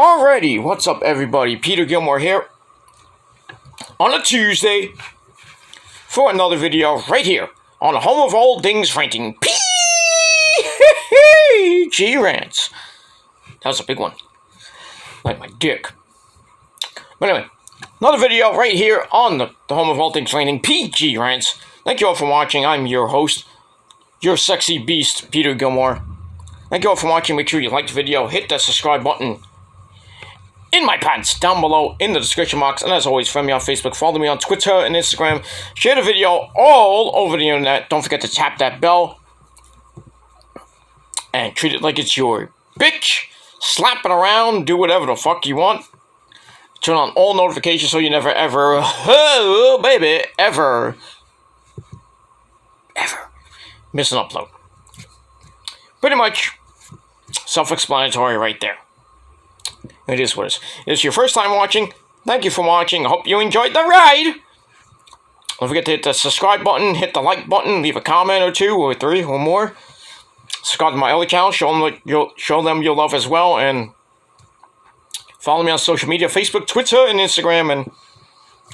Alrighty, what's up everybody? Peter Gilmore here on a Tuesday for another video right here on the home of all things ranting. PG Rants. That was a big one. Like my dick. But anyway, another video right here on the home of all things ranting. PG Rants. Thank you all for watching. I'm your host, your sexy beast, Peter Gilmore. Thank you all for watching. Make sure you like the video, hit that subscribe button in my pants down below in the description box, and as always, friend me on Facebook, follow me on Twitter and Instagram, share the video all over the internet. Don't forget to tap that bell and treat it like it's your bitch. Slap it around, do whatever the fuck you want. Turn on all notifications so you never ever, oh baby, ever miss an upload. Pretty much self-explanatory right there. It is what it is. If it's your first time watching, thank you for watching. I hope you enjoyed the ride. Don't forget to hit the subscribe button, hit the like button, leave a comment or two or three or more. Subscribe to my other channel, show them your love as well, and follow me on social media, Facebook, Twitter, and Instagram, and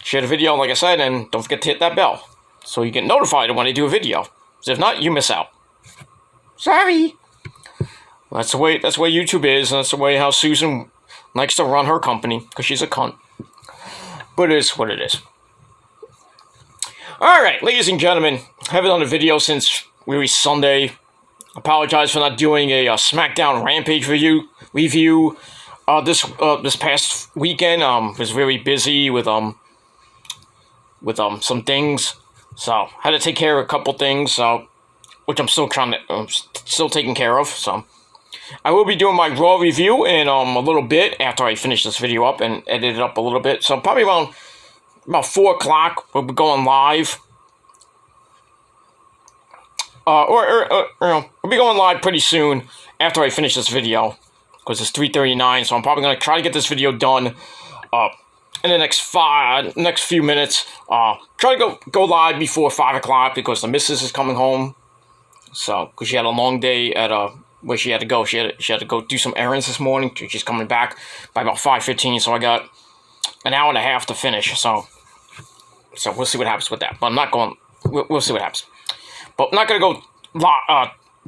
share the video, like I said, and don't forget to hit that bell so you get notified when I do a video. Because if not, you miss out. Sorry. That's the way YouTube is, and that's the way how Susan likes to run her company, because she's a cunt. But it is what it is. Alright, ladies and gentlemen, I haven't done a video since Weary Sunday. Apologize for not doing a SmackDown Rampage review. This past weekend, was very busy with some things, so had to take care of a couple things, which I'm still still taking care of, so I will be doing my Raw review in a little bit after I finish this video up and edit it up a little bit. So probably around about 4 o'clock we'll be going live. We'll be going live pretty soon after I finish this video, because it's 3:39. So I'm probably gonna try to get this video done in the next few minutes. Try to go live before 5 o'clock because the missus is coming home. So because she had a long day at where she had to go. She had to go do some errands this morning. She's coming back by about 5:15, so I got an hour and a half to finish. So we'll see what happens with that. But I'm not going. We'll see what happens. But I'm not gonna go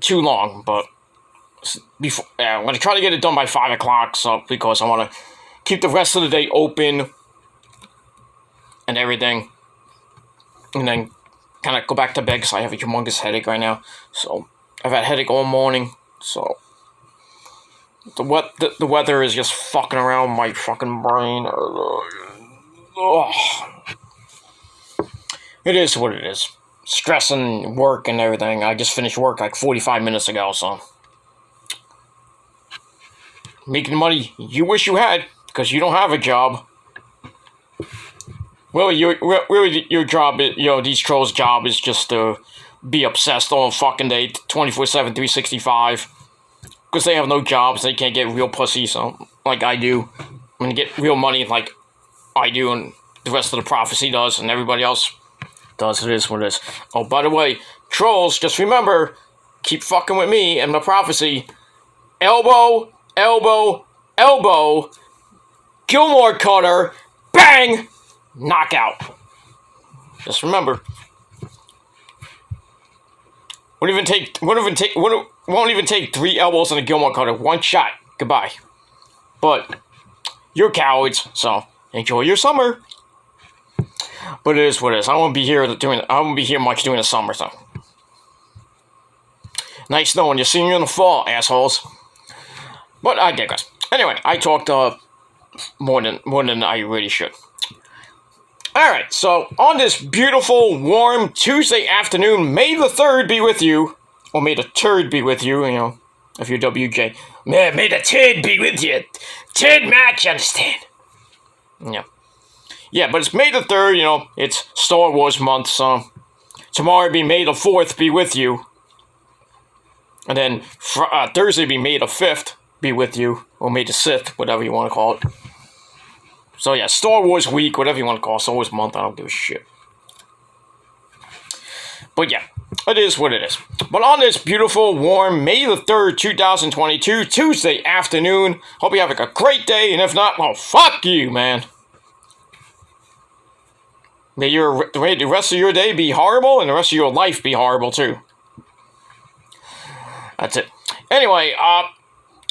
too long. But before I'm gonna try to get it done by 5 o'clock. So because I want to keep the rest of the day open and everything, and then kind of go back to bed because I have a humongous headache right now. So I've had a headache all morning. So the weather is just fucking around my fucking brain. Ugh. It is what it is. Stress and work and everything. I just finished work like 45 minutes ago, so making money you wish you had because you don't have a job. Well, your job, these trolls' job is just to be obsessed all fucking day, 24/7, 365. Because they have no jobs, they can't get real pussy, so, like I do. I'm gonna get real money like I do, and the rest of the prophecy does, and everybody else does. It is what it is. Oh, by the way, trolls, just remember, keep fucking with me and the prophecy. Elbow, elbow, elbow, Gilmore cutter, bang! Knockout. Just remember. Won't even take 3 elbows and a Gilmore cutter. One shot. Goodbye. But you're cowards, so enjoy your summer. But it is what it is. I won't be here much during the summer, so. Nice knowing you. See you in the fall, assholes. But I digress. Anyway, I talked more than I really should. Alright, so on this beautiful, warm Tuesday afternoon, May the 3rd be with you. Or May the 3rd be with you, if you're WJ. May the 3rd be with you. 3rd match, you understand? Yeah. Yeah, but it's May the 3rd, it's Star Wars month, so tomorrow be May the 4th be with you. And then Thursday be May the 5th be with you. Or May the 6th, whatever you want to call it. So yeah, Star Wars week, whatever you want to call it, Star Wars month, I don't give a shit. But yeah, it is what it is. But on this beautiful, warm May the 3rd, 2022, Tuesday afternoon, hope you have a great day, and if not, well, fuck you, man. May the rest of your day be horrible, and the rest of your life be horrible, too. That's it. Anyway,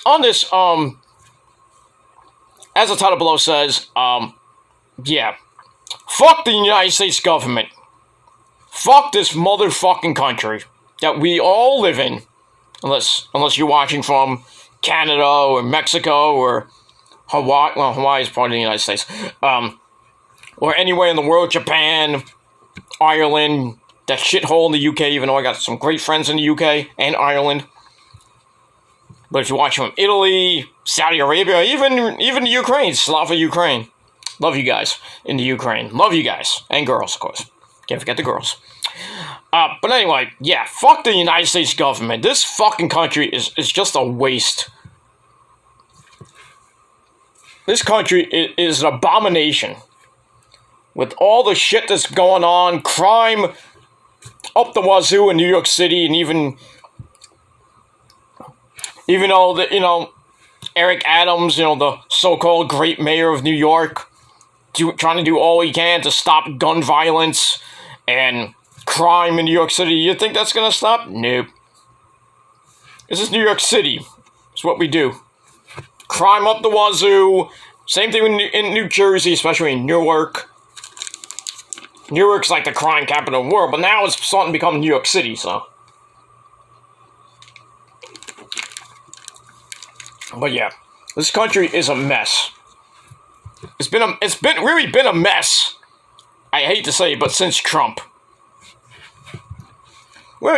on this, as the title below says, yeah. Fuck the United States government. Fuck this motherfucking country that we all live in. Unless you're watching from Canada or Mexico or Hawaii. Well, Hawaii is part of the United States. Or anywhere in the world, Japan, Ireland, that shithole in the UK, even though I got some great friends in the UK and Ireland. But if you're watching from Italy, Saudi Arabia, even the Ukraine, Slava Ukraine. Love you guys in the Ukraine. Love you guys. And girls, of course. Can't forget the girls. But anyway, yeah, fuck the United States government. This fucking country is just a waste. This country is an abomination. With all the shit that's going on, crime up the wazoo in New York City, and even though that, Eric Adams, the so-called great mayor of New York, trying to do all he can to stop gun violence and crime in New York City. You think that's gonna stop? Nope. This is New York City. It's what we do. Crime up the wazoo. Same thing in New Jersey, especially in Newark. Newark's like the crime capital of the world, but now it's starting to become New York City, so. But yeah, this country is a mess. It's really been a mess. I hate to say it, but since Trump. Well,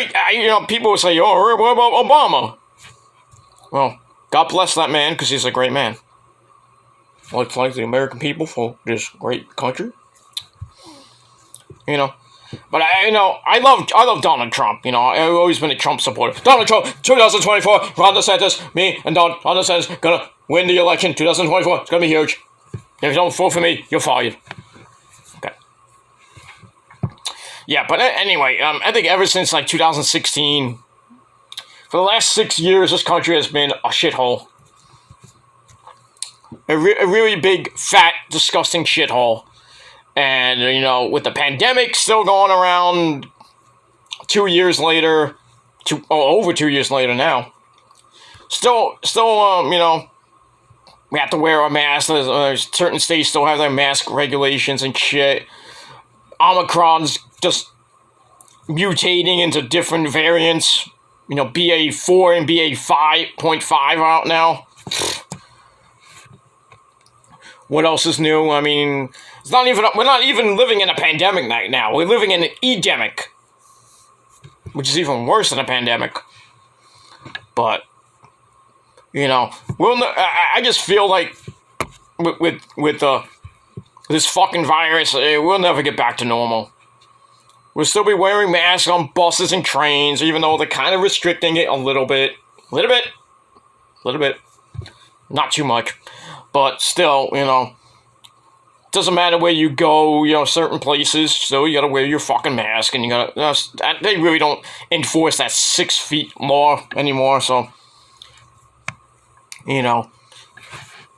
people will say, oh, what about Obama? Well, God bless that man, because he's a great man. I'd like to thank the American people for this great country. But I love Donald Trump. I've always been a Trump supporter. Donald Trump, 2024, Ron DeSantis, me and Ron DeSantis gonna win the election. 2024, it's gonna be huge. If you don't vote for me, you're fired. Okay. Yeah, but anyway, I think ever since 2016, for the last 6 years, this country has been a shithole. A really big, fat, disgusting shithole. And, with the pandemic still going around 2 years later, over 2 years later now, still, we have to wear our masks. Certain states still have their mask regulations and shit. Omicron's just mutating into different variants. BA4 and BA5.5 out now. What else is new? I mean, we're not even living in a pandemic now. We're living in an endemic, which is even worse than a pandemic. But, I just feel like with this fucking virus, we'll never get back to normal. We'll still be wearing masks on buses and trains, even though they're kind of restricting it a little bit. Not too much. But still, doesn't matter where you go, certain places, still you gotta wear your fucking mask, and they really don't enforce that 6 feet law anymore, so,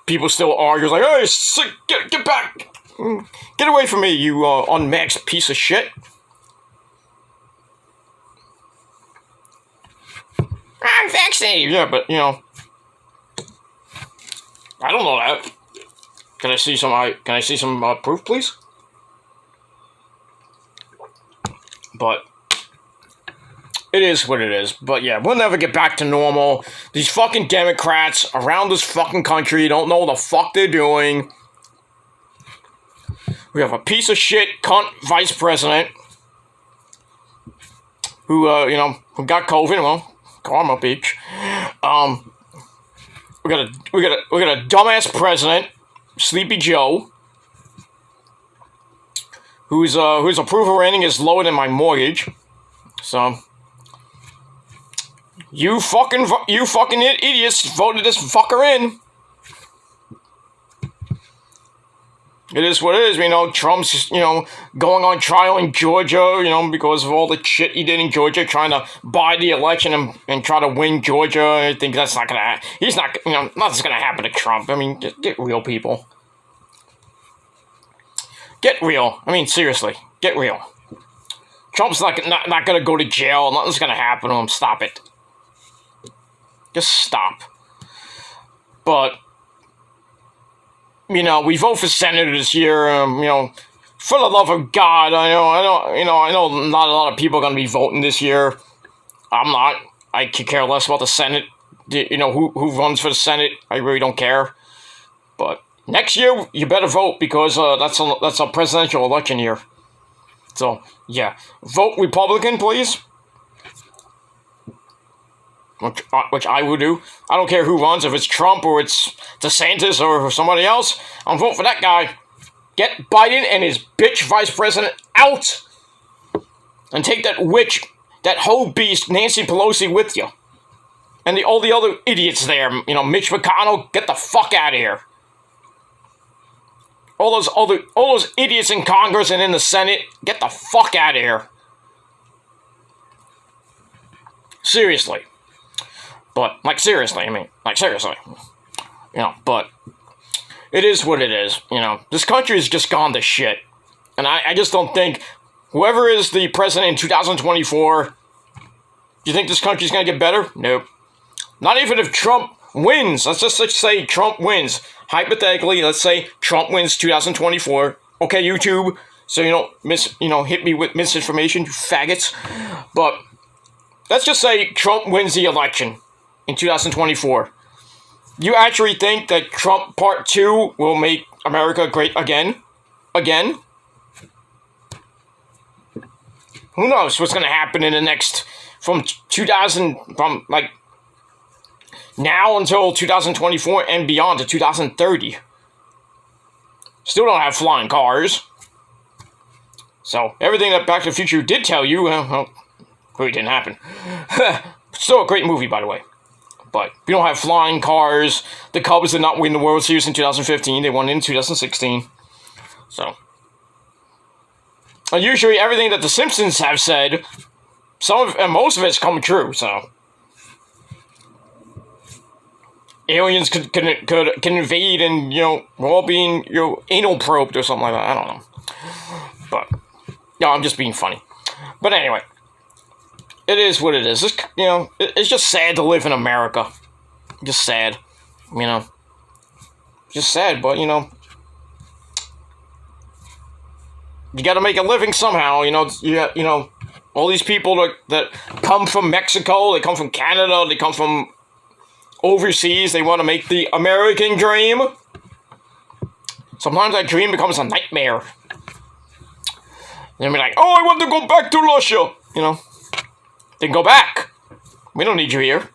people still argue, like, hey, get back, get away from me, you unmasked piece of shit. I'm vaccinated, yeah, but, I don't know that. Can I see some proof, please? But it is what it is. But yeah, we'll never get back to normal. These fucking Democrats around this fucking country don't know what the fuck they're doing. We have a piece of shit cunt vice president who got COVID. Well, karma, bitch. We got a dumbass president, Sleepy Joe, whose approval rating is lower than my mortgage. So you fucking idiots voted this fucker in. It is what it is. Trump's, going on trial in Georgia, because of all the shit he did in Georgia, trying to buy the election and try to win Georgia. I think that's not going to happen. He's not, nothing's going to happen to Trump. I mean, just get real, people. Get real. I mean, seriously, get real. Trump's not going to go to jail. Nothing's going to happen to him. Stop it. Just stop. But we vote for senator this year. For the love of God, I know not a lot of people are going to be voting this year. I'm not. I could care less about the Senate. Who runs for the Senate. I really don't care. But next year, you better vote because that's a presidential election year. So yeah, vote Republican, please. Which I will do. I don't care who runs, if it's Trump or it's DeSantis or somebody else. I'm voting for that guy. Get Biden and his bitch vice president out. And take that witch, that hoe beast, Nancy Pelosi, with you. And all the other idiots there. Mitch McConnell, get the fuck out of here. All those idiots in Congress and in the Senate, get the fuck out of here. Seriously. But, seriously, seriously. But it is what it is, This country has just gone to shit. And I just don't think, whoever is the president in 2024, do you think this country's going to get better? Nope. Not even if Trump wins. Let's just say Trump wins. Hypothetically, let's say Trump wins 2024. Okay, YouTube, so you don't hit me with misinformation, you faggots. But let's just say Trump wins the election in 2024. You actually think that Trump Part 2 will make America great again? Again? Who knows what's going to happen in the next, from now until 2024 and beyond to 2030. Still don't have flying cars. So, everything that Back to the Future did tell you, really didn't happen. Still a great movie, by the way. But we don't have flying cars. The Cubs did not win the World Series in 2015. They won in 2016. So. Usually everything that the Simpsons have said, most of it's come true, so. Aliens could invade and, we're all being, anal probed or something like that. I don't know. But, I'm just being funny. But anyway. It is what it is. It's just sad to live in America. Just sad. Just sad, but, you gotta make a living somehow, all these people that come from Mexico, they come from Canada, they come from overseas, they want to make the American dream. Sometimes that dream becomes a nightmare. They'll be like, oh, I want to go back to Russia, Then go back. We don't need you here.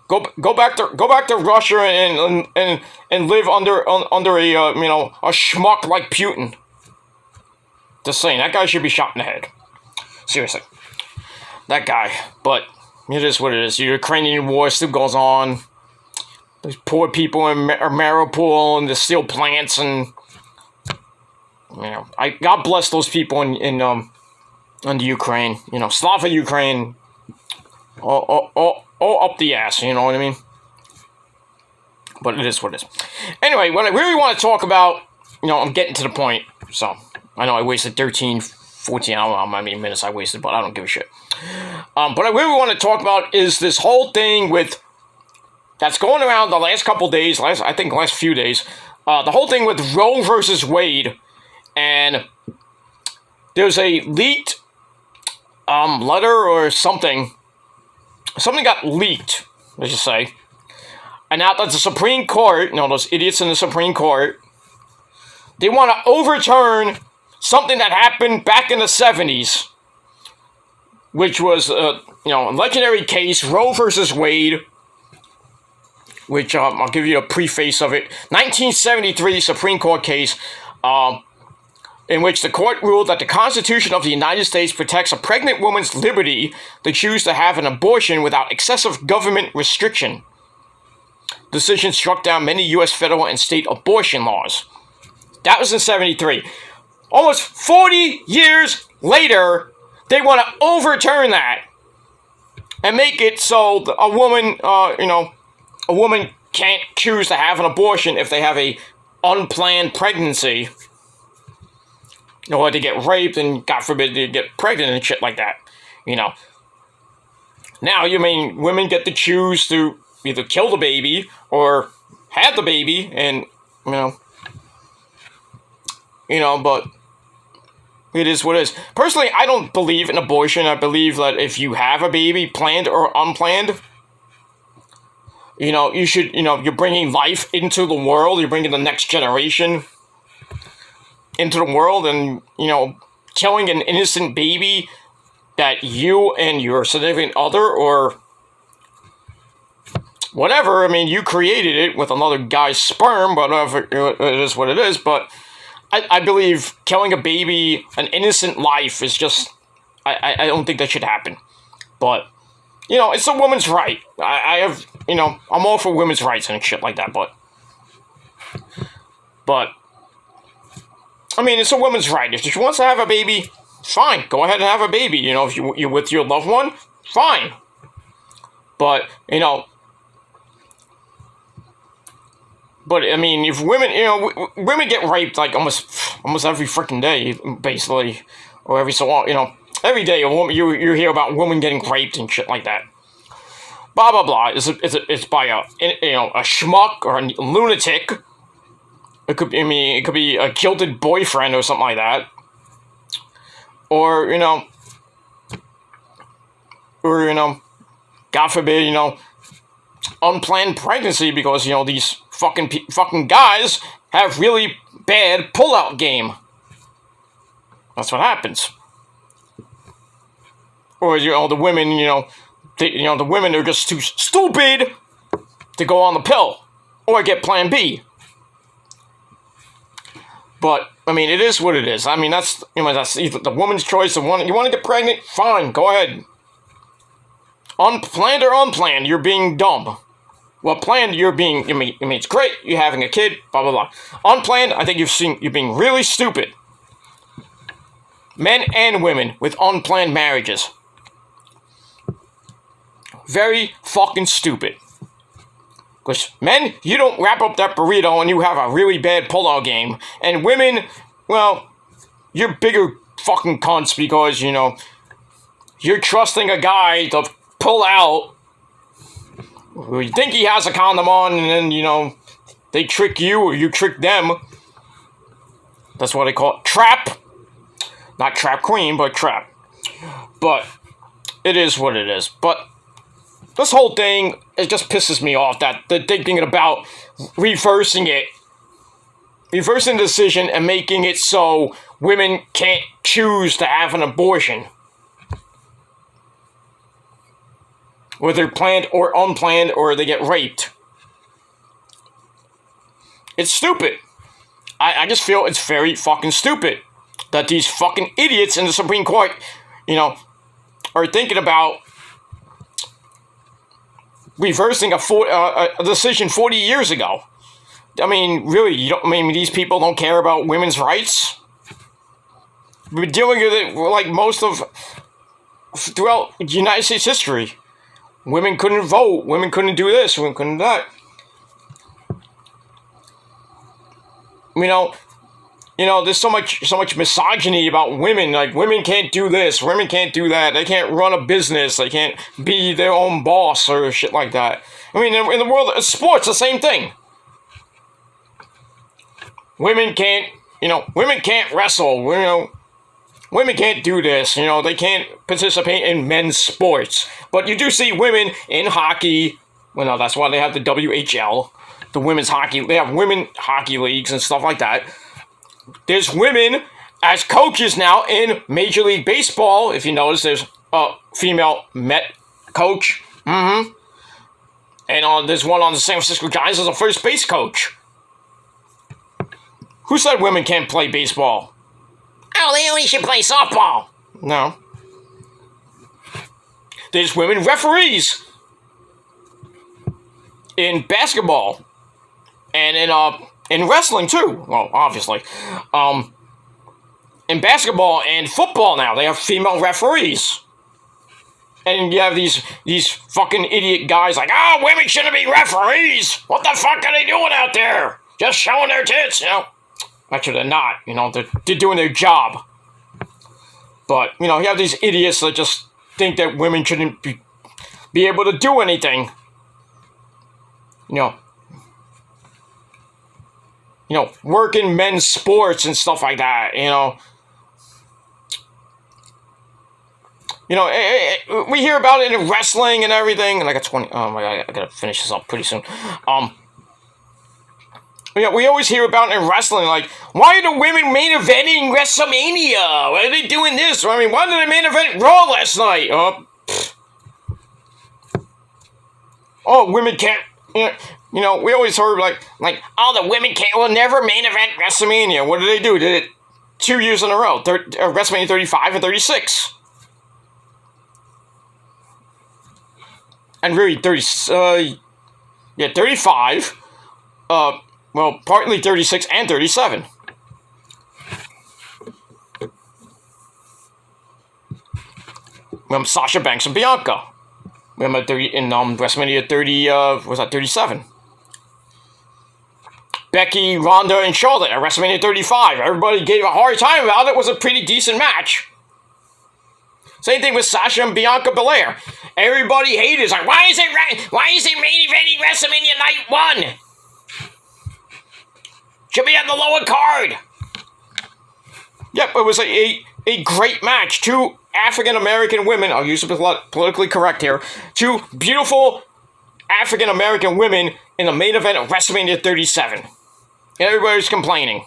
Go back to Russia and live under a schmuck like Putin. Just saying, that guy should be shot in the head. Seriously, that guy. But it is what it is. The Ukrainian war still goes on. These poor people in Mariupol and the steel plants and. God bless those people in the Ukraine. Slava Ukraine. All up the ass. You know what I mean? But it is what it is. Anyway, what I really want to talk about, I'm getting to the point. So I know I wasted 13, 14. I don't know how many minutes I wasted, but I don't give a shit. But I really want to talk about is this whole thing that's going around the last couple days. Last few days. The whole thing with Roe versus Wade. And there's a leaked letter or something. Something got leaked, let's just say. And now that the Supreme Court, those idiots in the Supreme Court, they want to overturn something that happened back in the 70s, which was, a legendary case, Roe versus Wade, which I'll give you a preface of it. 1973 Supreme Court case, in which the court ruled that the Constitution of the United States protects a pregnant woman's liberty to choose to have an abortion without excessive government restriction. decision struck down many U.S. federal and state abortion laws. That was in 73. Almost 40 years later, they want to overturn that and make it so a woman, a woman can't choose to have an abortion if they have a unplanned pregnancy, or to get raped and, God forbid, they get pregnant and shit like that. Now, women get to choose to either kill the baby or have the baby, and, but it is what it is. Personally, I don't believe in abortion. I believe that if you have a baby, planned or unplanned, you should, you're bringing life into the world. You're bringing the next generation into the world, and, killing an innocent baby that you and your significant other or whatever, you created it with another guy's sperm, whatever, it is what it is, but I believe killing a baby, an innocent life, is just, I don't think that should happen. But, it's a woman's right. I'm all for women's rights and shit like that, but, it's a woman's right. If she wants to have a baby, fine, go ahead and have a baby. If you're with your loved one, fine. But, if women get raped like almost every freaking day, basically, or every so long, every day a woman you hear about women getting raped and shit like that. Blah blah blah. It's by a schmuck or a lunatic. It could be a jilted boyfriend or something like that, or God forbid, unplanned pregnancy because these fucking guys have really bad pull-out game. That's what happens. Or the women, the women are just too stupid to go on the pill or get Plan B. But it is what it is. That's that's either the woman's choice. You want to get pregnant, fine, go ahead. Unplanned or unplanned, you're being dumb. Well, planned, you're being, it's great, you're having a kid, blah, blah, blah. Unplanned, I think you're being really stupid. Men and women with unplanned marriages. Very fucking stupid. Because men, you don't wrap up that burrito and you have a really bad pull-out game. And women, well, you're bigger fucking cunts because, you're trusting a guy to pull out. You think he has a condom on, and then, they trick you or you trick them. That's what they call it. Trap. Not trap queen, but trap. But it is what it is. But this whole thing, it just pisses me off that they're thinking about reversing the decision and making it so women can't choose to have an abortion. Whether planned or unplanned, or they get raped. It's stupid. I just feel it's very fucking stupid that these fucking idiots in the Supreme Court, are thinking about reversing a decision 40 years ago. Really, these people don't care about women's rights? We've been dealing with it like most of throughout United States history. Women couldn't vote. Women couldn't do this. Women couldn't do that. There's so much misogyny about women. Like, women can't do this. Women can't do that. They can't run a business. They can't be their own boss or shit like that. In the world of sports, the same thing. Women can't wrestle. Women can't do this, they can't participate in men's sports. But you do see women in hockey. Well, no, that's why they have the WHL, the women's hockey. They have women hockey leagues and stuff like that. There's women as coaches now in Major League Baseball. If you notice, there's a female Met coach. And there's one on the San Francisco Giants as a first base coach. Who said women can't play baseball? Oh, they only should play softball. No. There's women referees. in basketball and in wrestling too. Well, obviously, in basketball and football now they have female referees. And you have these fucking idiot guys like, oh, women shouldn't be referees. What the fuck are they doing out there? Just showing their tits, you know? Actually, they're not. You know, they're doing their job. But, you know, you have these idiots that just think that women shouldn't be able to do anything. You know, work in men's sports and stuff like that, you know. You know, we hear about it in wrestling and everything, and I got 20, oh my god, I gotta finish this up pretty soon. Yeah, we always hear about it in wrestling, like, why are the women main eventing WrestleMania? Why are they doing this? I mean, why did they main event Raw last night? Oh, women can't, you know, we always heard, like, oh, the women will never main event WrestleMania. What did they do? Did it 2 years in a row, WrestleMania 35 and 36. And really, 35, well, partly 36 and 37. We have Sasha Banks and Bianca. We have in WrestleMania 37? Becky, Ronda, and Charlotte at WrestleMania 35. Everybody gave a hard time about it. It was a pretty decent match. Same thing with Sasha and Bianca Belair. Everybody hated it. Like, why is it main eventing WrestleMania Night 1? Should be on the lower card. Yep, it was a great match. Two African-American women, I'll use the politically correct here, two beautiful African-American women in the main event of WrestleMania 37. And everybody's complaining.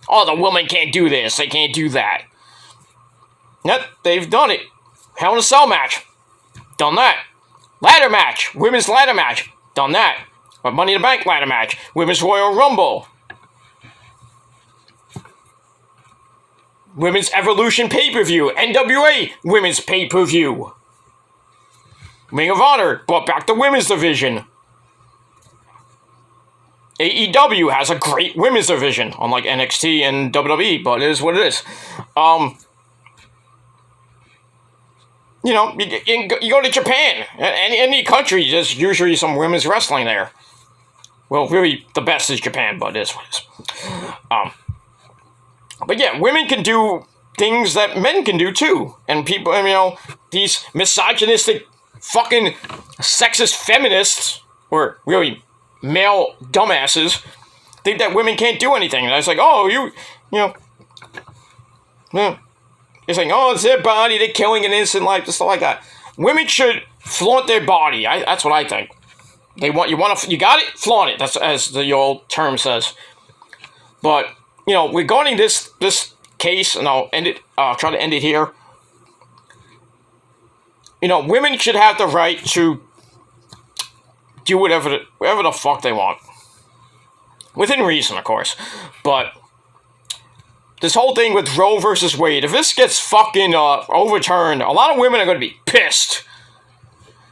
Oh, the woman can't do this, they can't do that. Yep, they've done it. Hell in a Cell match. Done that. Ladder match. Women's ladder match. Done that. Money in the Bank ladder match. Women's Royal Rumble. Women's Evolution pay-per-view. NWA Women's pay-per-view. Ring of Honor brought back the women's division. AEW has a great women's division, unlike NXT and WWE, but it is what it is. You know, you go to Japan, any country, there's usually some women's wrestling there. Well, really, the best is Japan, but it is what it is. But yeah, women can do things that men can do too. And people, you know, these misogynistic, fucking sexist feminists, or really male dumbasses, think that women can't do anything. And I was like, oh, you know, they're saying, oh, it's their body, they're killing an innocent life, and stuff like that. Women should flaunt their body. That's what I think. You got it, flaunt it. That's as the old term says. But you know, regarding this case, and I'll try to end it here. You know, women should have the right to do whatever the fuck they want, within reason, of course. But this whole thing with Roe versus Wade, if this gets fucking overturned, a lot of women are going to be pissed.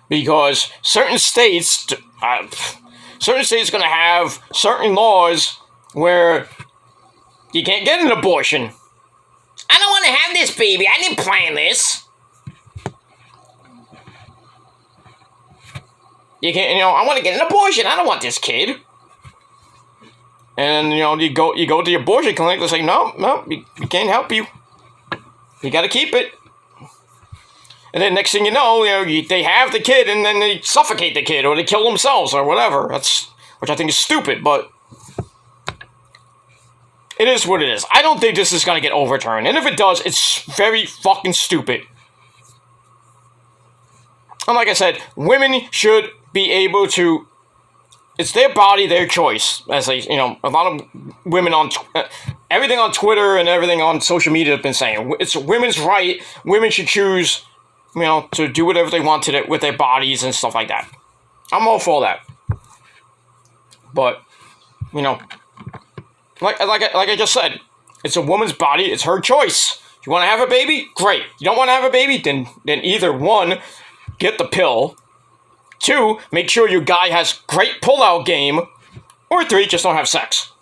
Because certain states are going to have certain laws where you can't get an abortion. I don't want to have this baby. I didn't plan this. You can't, you know, I want to get an abortion. I don't want this kid. And, you know, you go to the abortion clinic, they say, no, we can't help you. You got to keep it. And then next thing you know, they have the kid and then they suffocate the kid or they kill themselves or whatever. Which I think is stupid, but it is what it is. I don't think this is going to get overturned. And if it does, it's very fucking stupid. And like I said, women should be able to, it's their body, their choice. As they, you know, a lot of women on, everything on Twitter and everything on social media have been saying, it's women's right. Women should choose, you know, to do whatever they want to with their bodies and stuff like that. I'm all for that. But, you know, like I just said, it's a woman's body, it's her choice. You want to have a baby? Great. You don't want to have a baby? Then either one, get the pill. 2, make sure your guy has great pull-out game. Or 3, just don't have sex.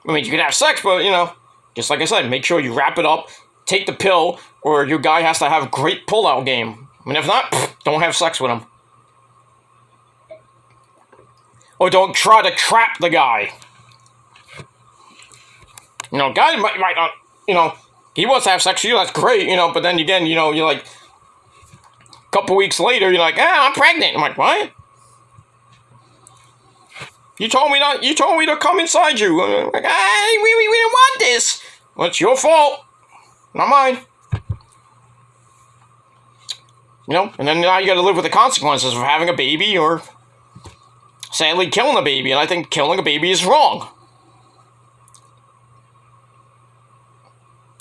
I mean, you can have sex, but, you know, just like I said, make sure you wrap it up, take the pill, or your guy has to have great pull-out game. I mean, if not, don't have sex with him. Or don't try to trap the guy. You know, guy might not, you know, he wants to have sex with you, that's great, you know, but then again, you know, you're like, a couple weeks later, you're like, I'm pregnant. I'm like, what? You told me to come inside you. I'm like, we didn't want this. Well, it's your fault, not mine. You know, and then now you got to live with the consequences of having a baby or sadly killing a baby. And I think killing a baby is wrong.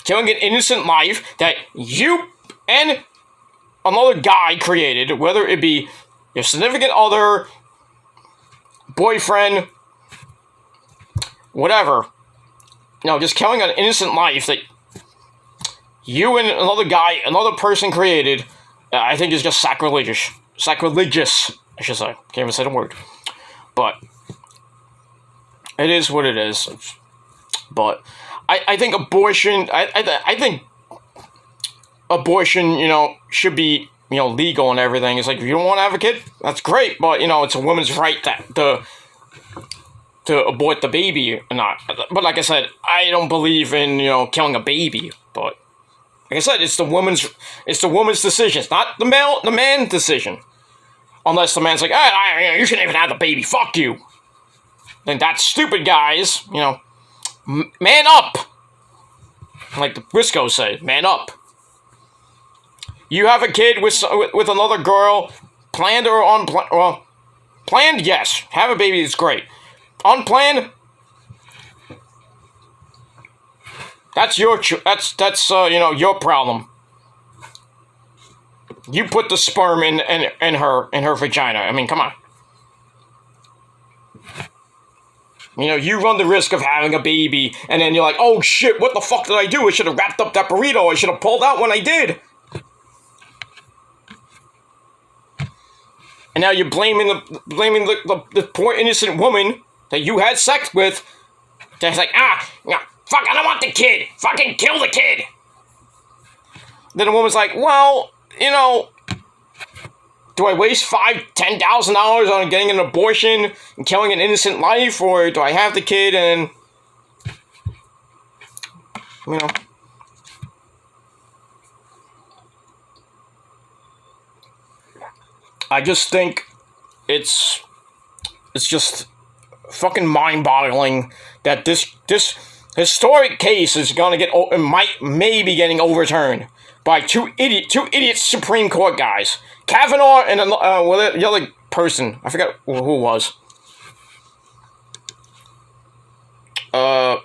Killing an innocent life that you and another guy created, whether it be your significant other, boyfriend, whatever. No, just killing an innocent life that you and another guy, another person created, I think is just sacrilegious. Sacrilegious, I should say. Can't even say the word. But it is what it is. But I think abortion, I think abortion, you know, should be, you know, legal and everything. It's like, if you don't want to have a kid, that's great, but, you know, it's a woman's right to abort the baby or not. But like I said, I don't believe in, you know, killing a baby, but like I said, it's the woman's decision. It's not the man's decision. Unless the man's like, you shouldn't even have the baby, fuck you. Then that's stupid, guys, you know. Man up! Like the Briscoes say, man up. You have a kid with another girl, planned or unplanned. Well, planned, yes. Have a baby is great. Unplanned, that's your you know, your problem. You put the sperm in her vagina. I mean, come on. You know, you run the risk of having a baby, and then you're like, oh shit, what the fuck did I do? I should have wrapped up that burrito. I should have pulled out when I did. And now you're blaming the poor innocent woman that you had sex with. That's like, fuck, I don't want the kid. Fucking kill the kid. Then the woman's like, well, you know, do I waste $10,000 on getting an abortion and killing an innocent life, or do I have the kid and, you know? I just think it's just fucking mind-boggling that this historic case is gonna may be getting overturned by two idiot Supreme Court guys, Kavanaugh and the other person, I forgot who it was. I'm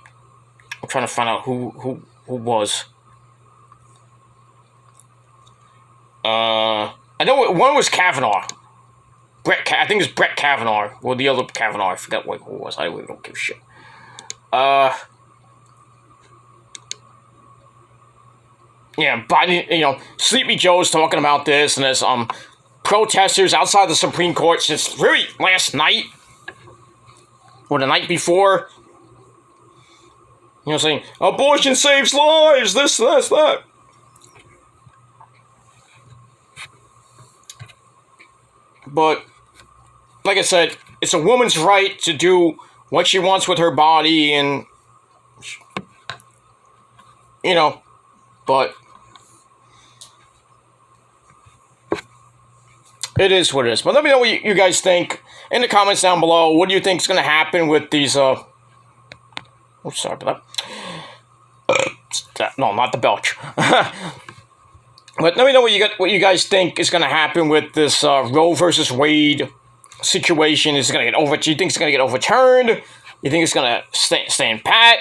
trying to find out who was. I know one was Kavanaugh. I think it's Brett Kavanaugh. Or the other Kavanaugh. I forgot who it was. I really don't give a shit. Yeah, Biden, you know, Sleepy Joe's talking about this, and there's protesters outside the Supreme Court since really last night. Or the night before. You know, saying, abortion saves lives, this, that. But, like I said, it's a woman's right to do what she wants with her body, and, you know, but it is what it is. But let me know what you guys think in the comments down below. What do you think is going to happen with these, sorry about that. No, not the belch. But let me know what you guys think is going to happen with this Roe versus Wade situation. Is it going to get do you think it's going to get overturned? You think it's going to stand pat?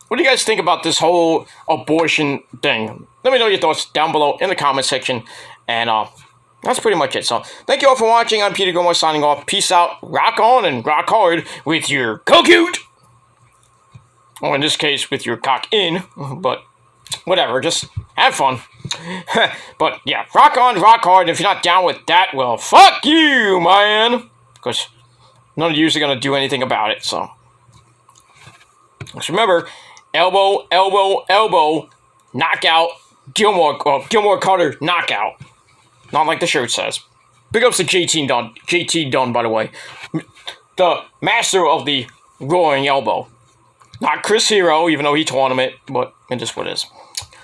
What do you guys think about this whole abortion thing? Let me know your thoughts down below in the comment section. And that's pretty much it. So thank you all for watching. I'm Peter Gilmore signing off. Peace out. Rock on and rock hard with your cock-out. Or in this case, with your cock in. But whatever, just have fun. But yeah, rock on, rock hard. And if you're not down with that, well, fuck you, man. Because none of you are gonna do anything about it. So just remember, elbow, elbow, elbow, knockout, Gilmore Carter, knockout. Not like the shirt says. Big ups to JT Dunn. JT Dunn, by the way, the master of the roaring elbow. Not Chris Hero, even though he taught him it, but it is what it is.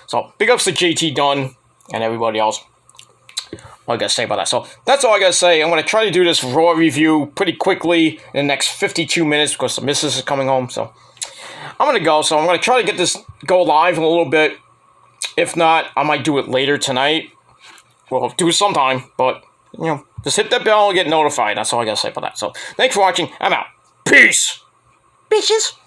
So, big ups to JT Dunn and everybody else. All I gotta say about that. So, that's all I gotta say. I'm gonna try to do this Raw review pretty quickly in the next 52 minutes because the missus is coming home. So, I'm gonna go. So, I'm gonna try to get this go live in a little bit. If not, I might do it later tonight. We'll do it sometime, but, you know, just hit that bell and get notified. That's all I gotta say about that. So, thanks for watching. I'm out. Peace! Bitches!